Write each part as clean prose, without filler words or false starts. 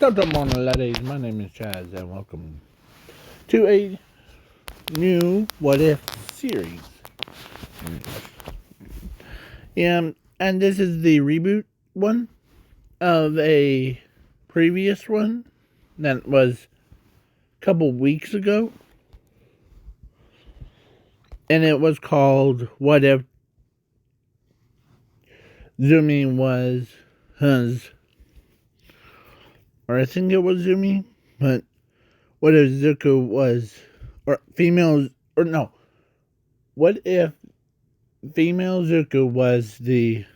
Good morning, ladies. My name is Chaz, and welcome to a new What If series. And this is the reboot one of a previous one that was a couple weeks ago. And it was called What If Zumi was his, or I think it was Zumi, but what if Zuko was, or females, or no, what if female Zuko was the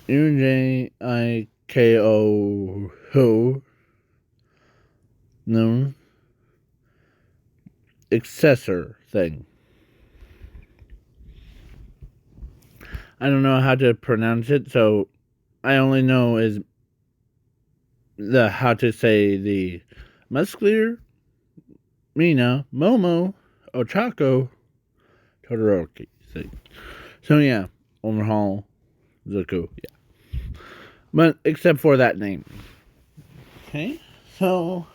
ujiko no successor thing. I don't know how to pronounce it, so I only know is the how to say the muscular Mina, Momo, Ochako, Todoroki thing. So yeah, overhaul Zuko, yeah. But except for that name. Okay, so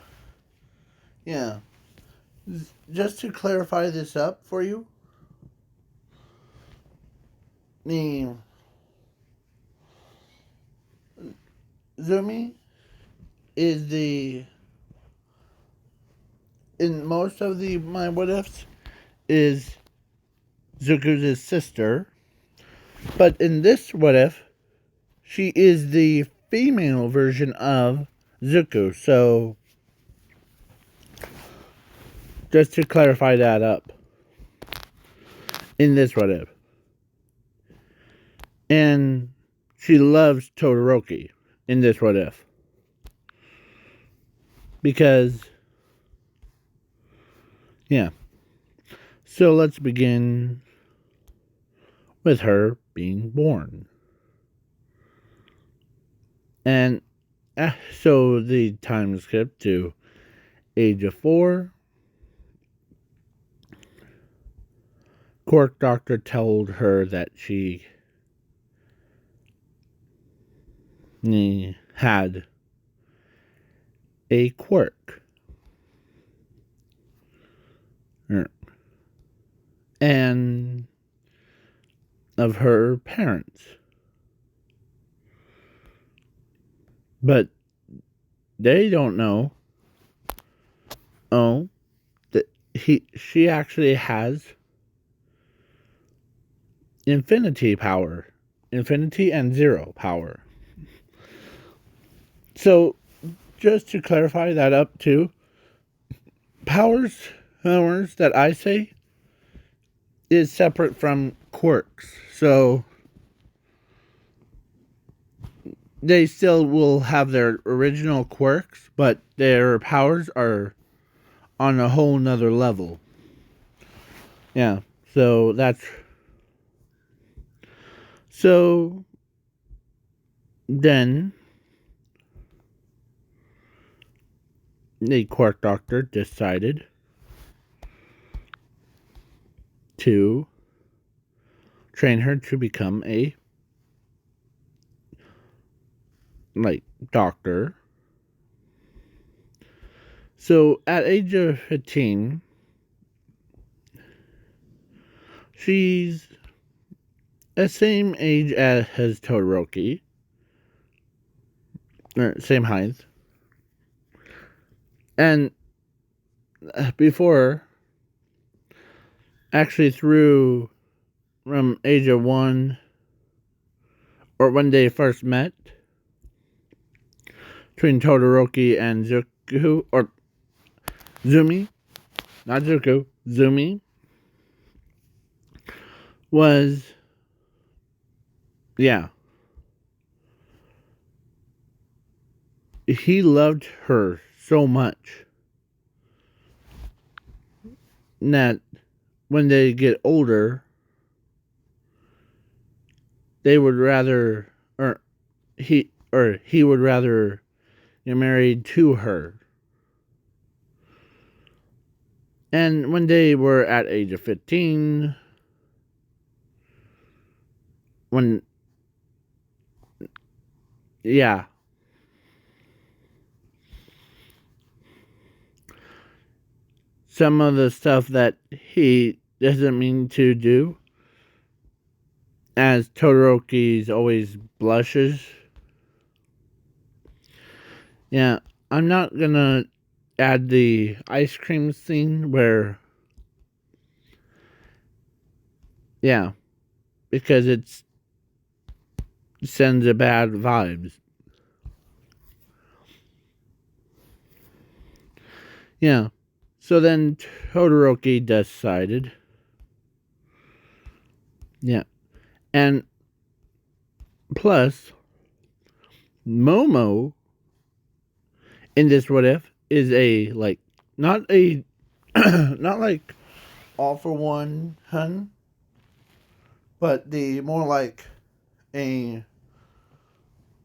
yeah. Just to clarify this up for you, the Zumi is the in most of the my what ifs is Zuko's sister, but in this what if, she is the female version of Zuko. So just to clarify that up in this what if, and she loves Todoroki in this what if because yeah. So let's begin with her being born. And so the time skip to age of 4. Quirk Doctor told her that she had a quirk. And of her parents. But they don't know. Oh, that she actually has infinity power. Infinity and zero power. So just to clarify that up too, powers that I say is separate from quirks. So they still will have their original quirks, but their powers are on a whole nother level. Yeah, so that's... So then the Quirk Doctor decided to train her to become a doctor. So at age of 15, she's the same age as Todoroki, or same height, and before, actually through from age of 1, or when they first met, between Todoroki and Zuko, or Zumi, not Zuko, Zumi, was, yeah, he loved her so much that when they get older, they would rather, or he would rather get married to her. And when they were at age of 15, when, yeah, some of the stuff that he doesn't mean to do, as Todoroki's always blushes. Yeah, I'm not gonna add the ice cream scene where, yeah, because it sends a bad vibes. Yeah, so then Todoroki decided, yeah, and plus Momo in this what if is a like not a not like all for one hun, but the more like a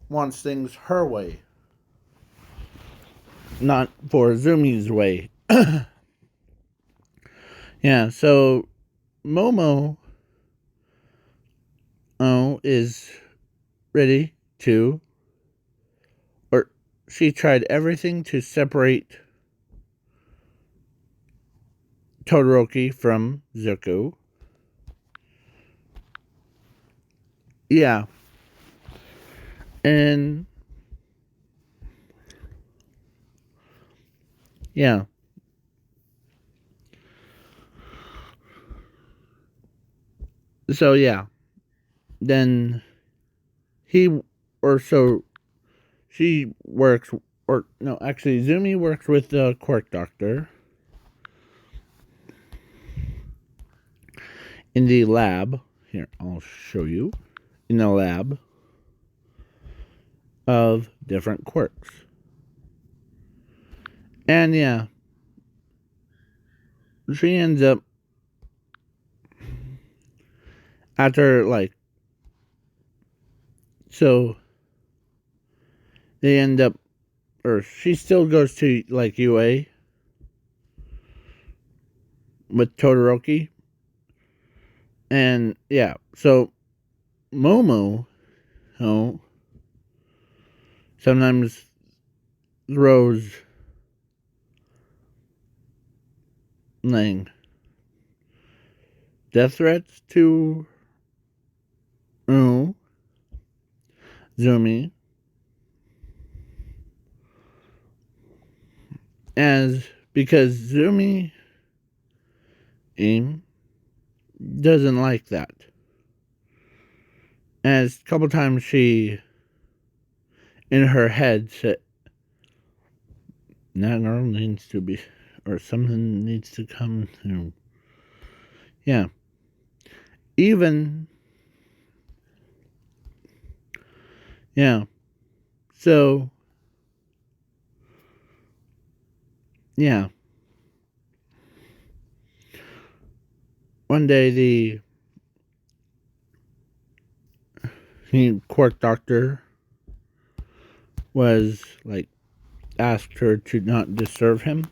wants things her way, not for Zumi's way. Yeah, so Momo is ready to, or she tried everything to separate Todoroki from Zuko. Yeah. And yeah. So yeah. Then he or so she works, or no, actually Zumi works with the Quirk Doctor in the lab. Here, I'll show you. In the lab of different quirks. And yeah, she ends up, after like, so they end up, or she still goes to like UA with Todoroki. And yeah, so Momo, sometimes throws like death threats to Zumi, as because Zumi doesn't like that. As a couple times she, in her head, said, that girl needs to be, or something needs to come through. Yeah. Even, yeah. So, yeah. One day the Quirk Doctor was like, asked her to not disturb him.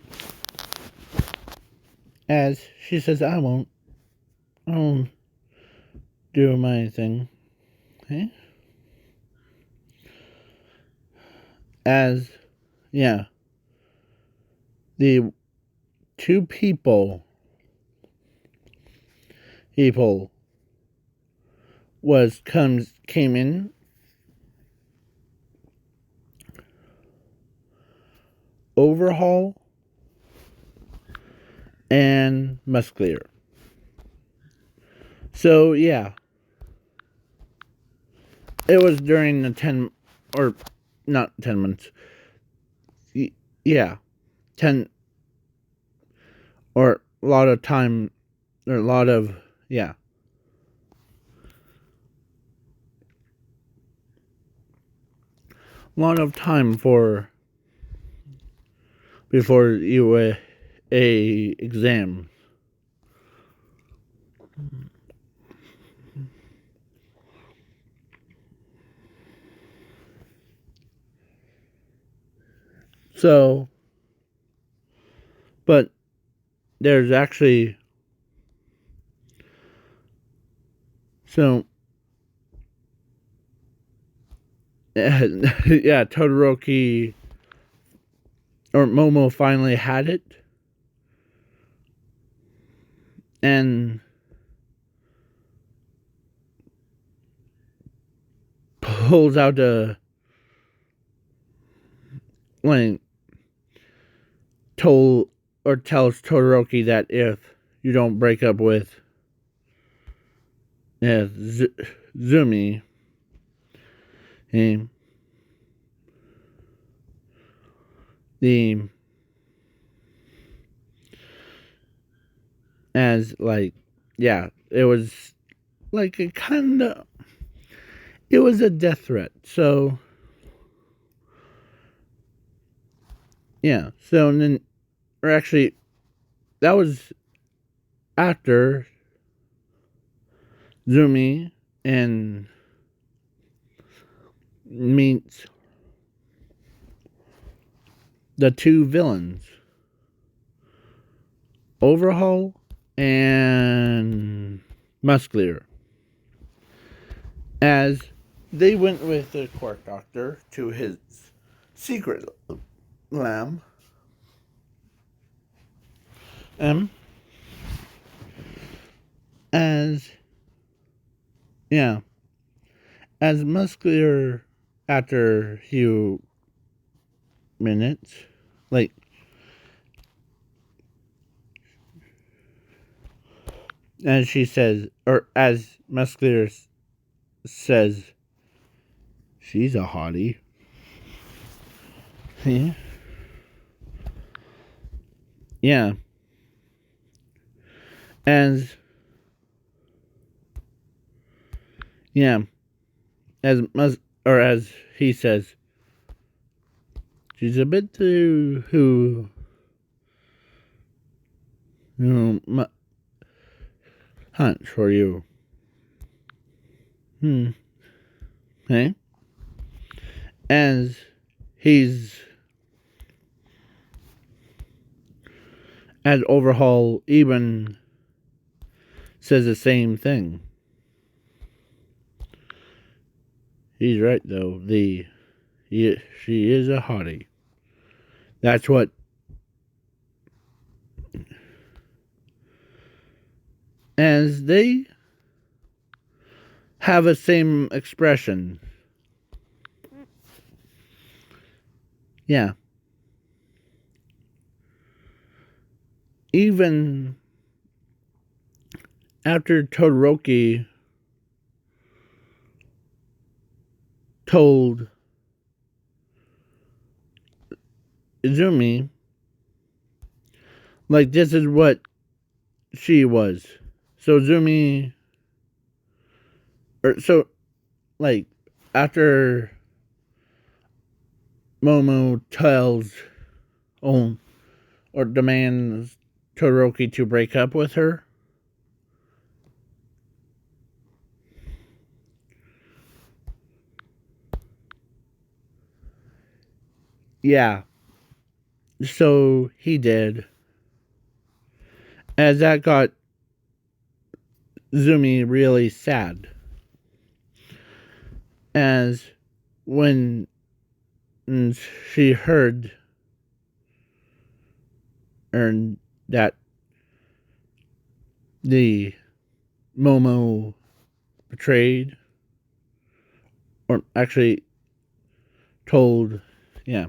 As she says, I won't do my thing. Okay? As, yeah, the two people came in Overhaul and Musclear. So yeah, it was during the 10, or not 10 months. Yeah, 10, or a lot of time, or a lot of, yeah. A lot of time before you a exam. So, but there's actually, so yeah, Todoroki or Momo finally had it. and pulls out a like told or tells Todoroki that if you don't break up with Zumi, he, the as like yeah, it was like a kind of it was a death threat. So yeah, so and then or actually that was after Zumi and meets the two villains, Overhaul and Musclear, as they went with the Quark Doctor to his secret lab. Um, as yeah, as Musclear after a few minutes, like as she says, or as Musclear says, she's a hottie. Yeah. Yeah. As yeah, or as he says, she's a bit too hunt for you. Hey, as he's as Overhaul even says the same thing. He's right though. She is a hottie. That's what. As they have a same expression. Yeah. Even after Todoroki told Izumi, like, this is what she was. So Izumi, like, after Momo tells, or demands Todoroki to break up with her, yeah, so he did. As that got Zumi really sad. As when she heard that the Momo betrayed, or actually told, yeah.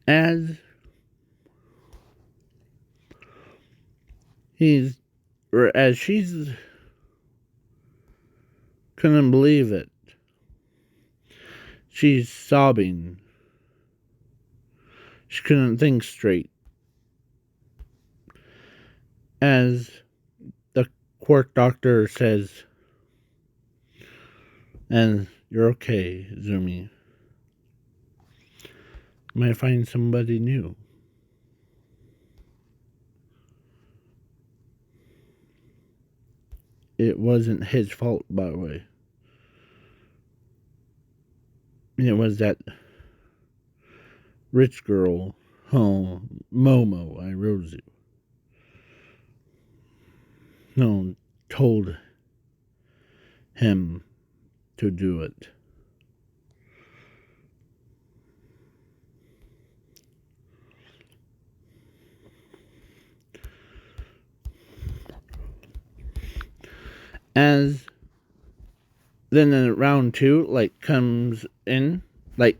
As as she's couldn't believe it. She's sobbing. She couldn't think straight. As the Quark Doctor says, and you're okay, Zumi. You might find somebody new. It wasn't his fault, by the way. It was that rich girl, Momo, I rose you. No, told him to do it. As then in round 2, like, comes in, like,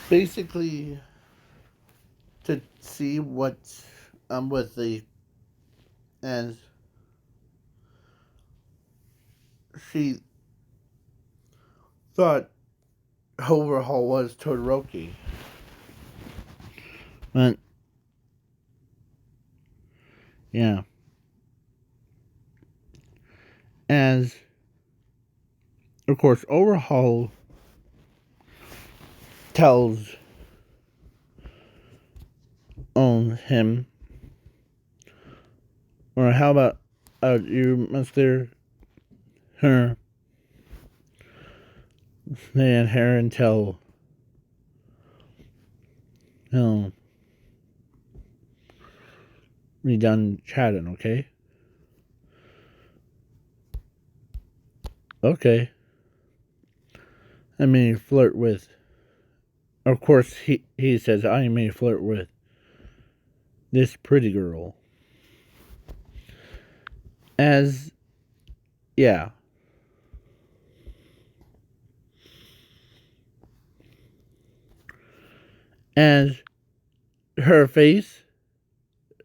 basically to see what's with the, as she thought Overhaul was Todoroki. But, yeah. As, of course, Overhaul tells him, or how about you must clear her, and her until we done chatting, okay? Okay. I may flirt with. Of course, he says, I may flirt with this pretty girl. As, yeah. As her face,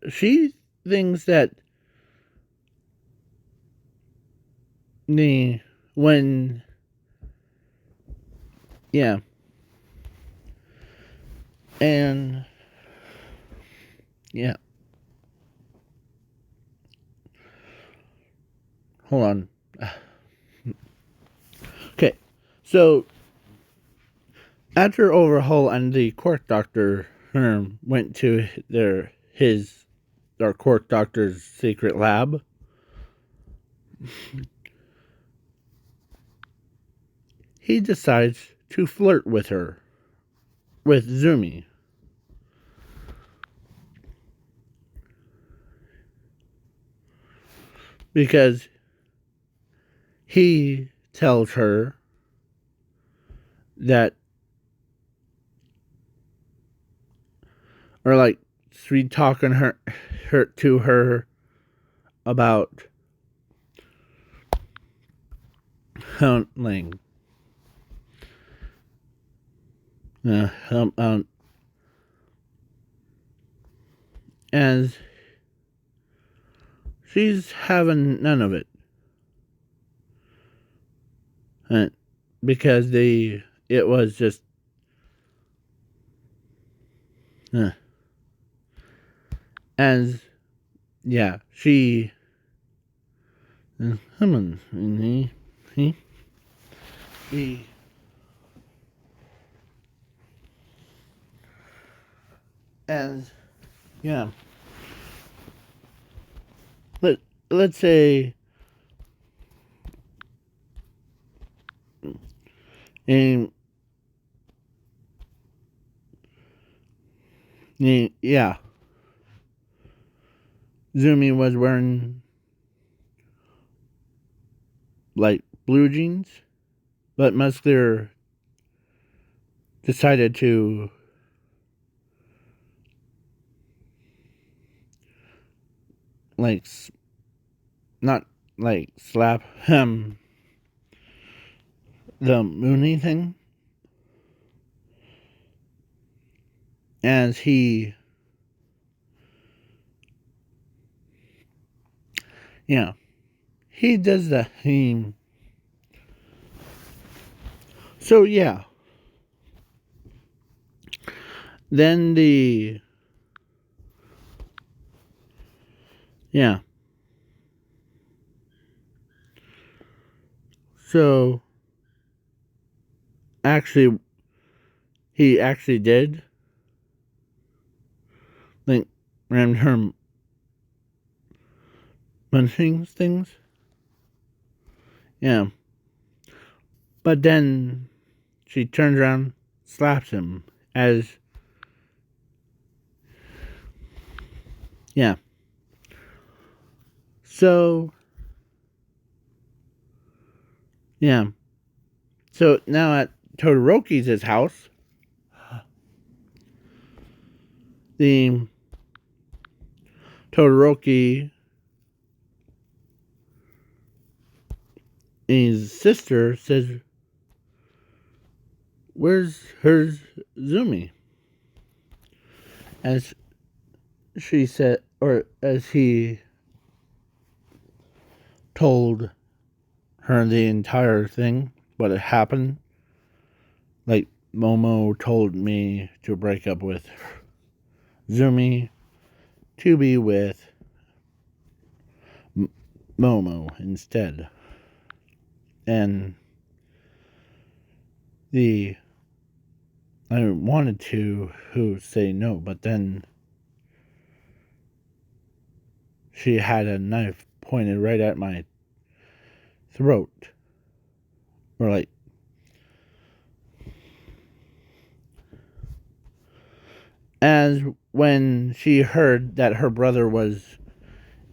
she thinks that when, yeah. And, yeah. Hold on. Okay, so after Overhaul and the Cork Doctor went to their Cork Doctor's secret lab, he decides to flirt with her, with Zumi. Because he tells her that, or like sweet talking her to her about hunting. As she's having none of it. Because it was just as, yeah, she he as, yeah, let's say, and yeah, Zumi was wearing like blue jeans, but Muscular decided to like not like slap him the Mooney thing, as he, yeah, he does the theme. So yeah, then yeah, so actually he actually did like random munching things, yeah, but then she turns around, slaps him, as, yeah. So, yeah. So now at Todoroki's house, the Todoroki his sister says, "Where's her Zumi?" As she said, or as he told her the entire thing, what had happened. Like, Momo told me to break up with Zumi to be with Momo instead. And I wanted to say no, but then she had a knife pointed right at my throat. Or like, as when she heard that her brother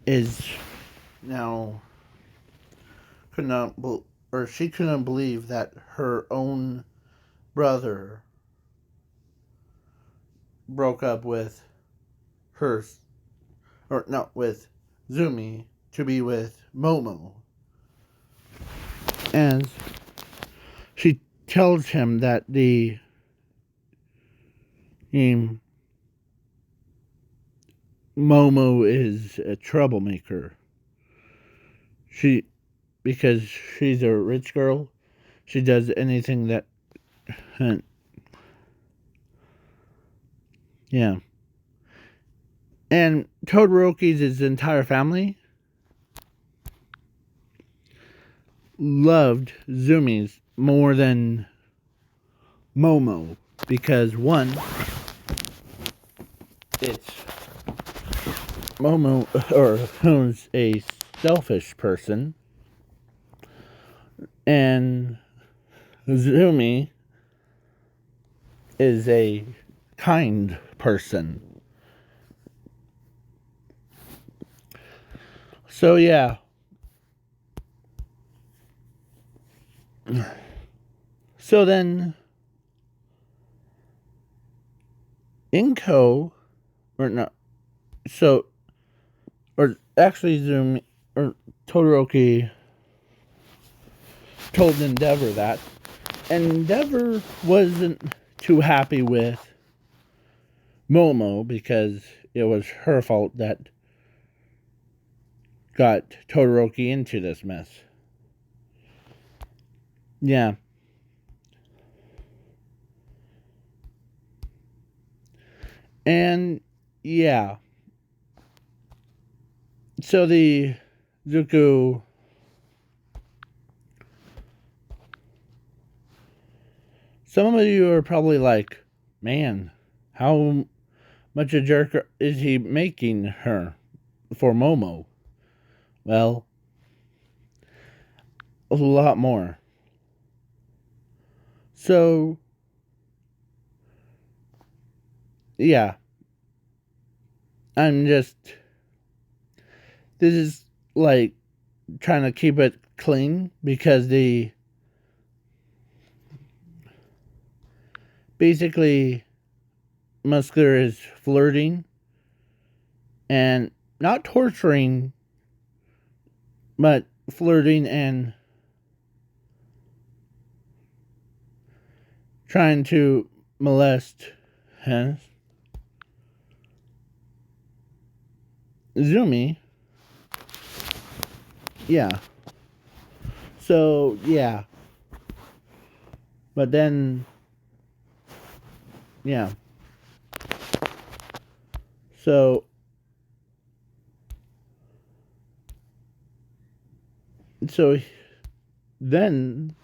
is now she couldn't believe that her own brother broke up with her, or not with Zumi, to be with Momo. And she tells him that the Momo is a troublemaker. Because she's a rich girl, she does anything that, yeah. And Todoroki's entire family loved Zumi's more than Momo, because one, it's Momo, or who's a selfish person, and Zumi is a kind person. So yeah. So then Inko, or no, so, or actually Zumi, or Todoroki told Endeavor that, and Endeavor wasn't too happy with Momo because it was her fault that got Todoroki into this mess. Yeah. And yeah. So the Zuko, some of you are probably like, man, how much a jerk is he making her for Momo? Well, a lot more. So, yeah. This is like trying to keep it clean because basically Muscular is flirting and not torturing, but flirting and trying to molest Zumi. Yeah. So, yeah. But then, yeah. So, then,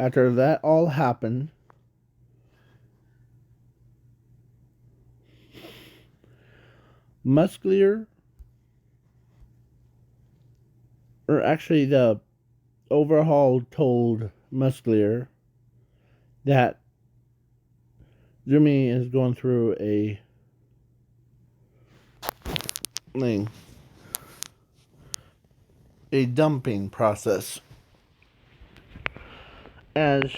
after that all happened, Muscular, or actually the Overhaul told Muscular that Zumi is going through a dumping process, as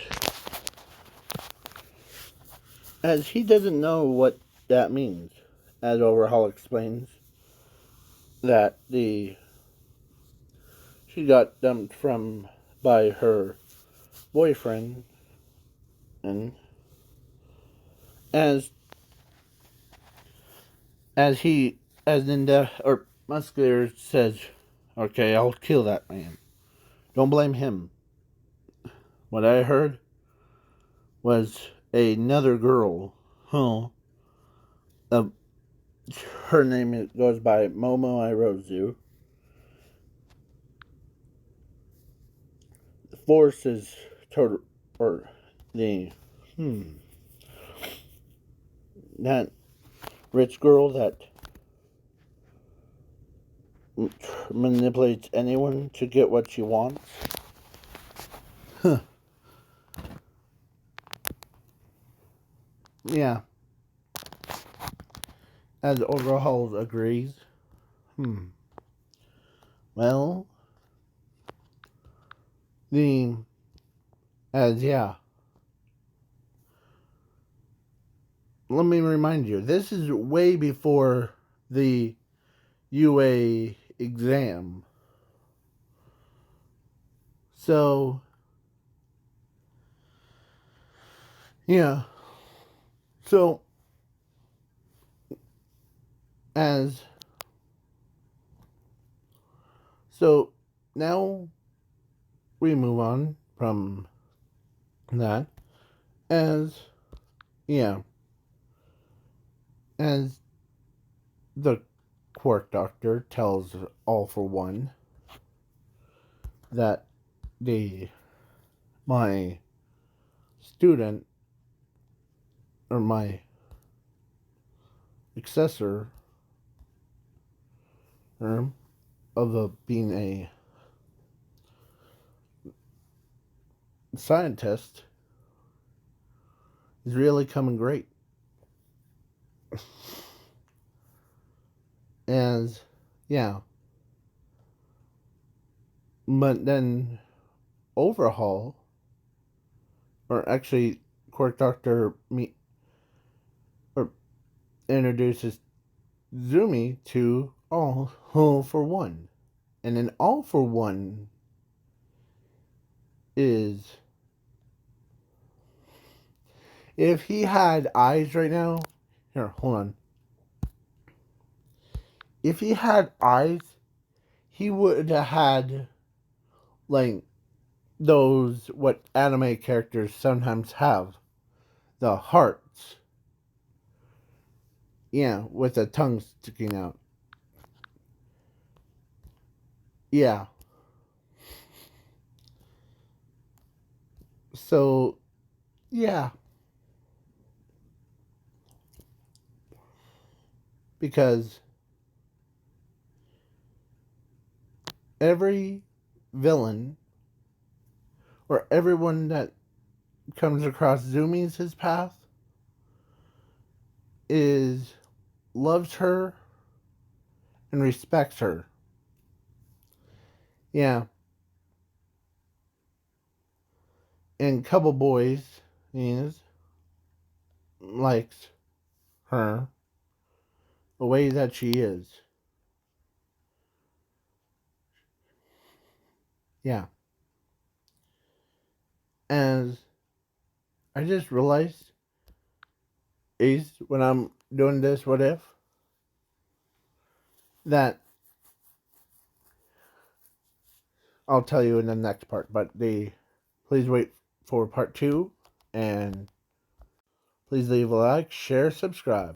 he doesn't know what that means. As Overhaul explains, that the she got dumped by her boyfriend, and as as he as Ninja or Muscular says, okay, I'll kill that man. Don't blame him. What I heard was another girl, uh, her name goes by Momo Irozu, forces total or the that rich girl that manipulates anyone to get what she wants. Huh. Yeah. As Overhaul agrees. Well, the as yeah. Let me remind you, this is way before the UA exam. So, yeah. So, as so now we move on from that as yeah, as the Quark Doctor tells All for One that my student or my successor of being a scientist is really coming great. As yeah, but then Overhaul, or actually Quark Doctor introduces Zumi to All for One, and then All for One is, if he had eyes right now, here, hold on. If he had eyes, he would have had like those what anime characters sometimes have, the hearts. Yeah, with the tongue sticking out. Yeah. So, yeah. Because every villain or everyone that comes across Zumi's his path is loves her and respects her. Yeah. And Couple Boys is likes her the way that she is. Yeah. As I just realized is when I'm doing this what if that I'll tell you in the next part, but please wait for part 2, and please leave a like, share, subscribe.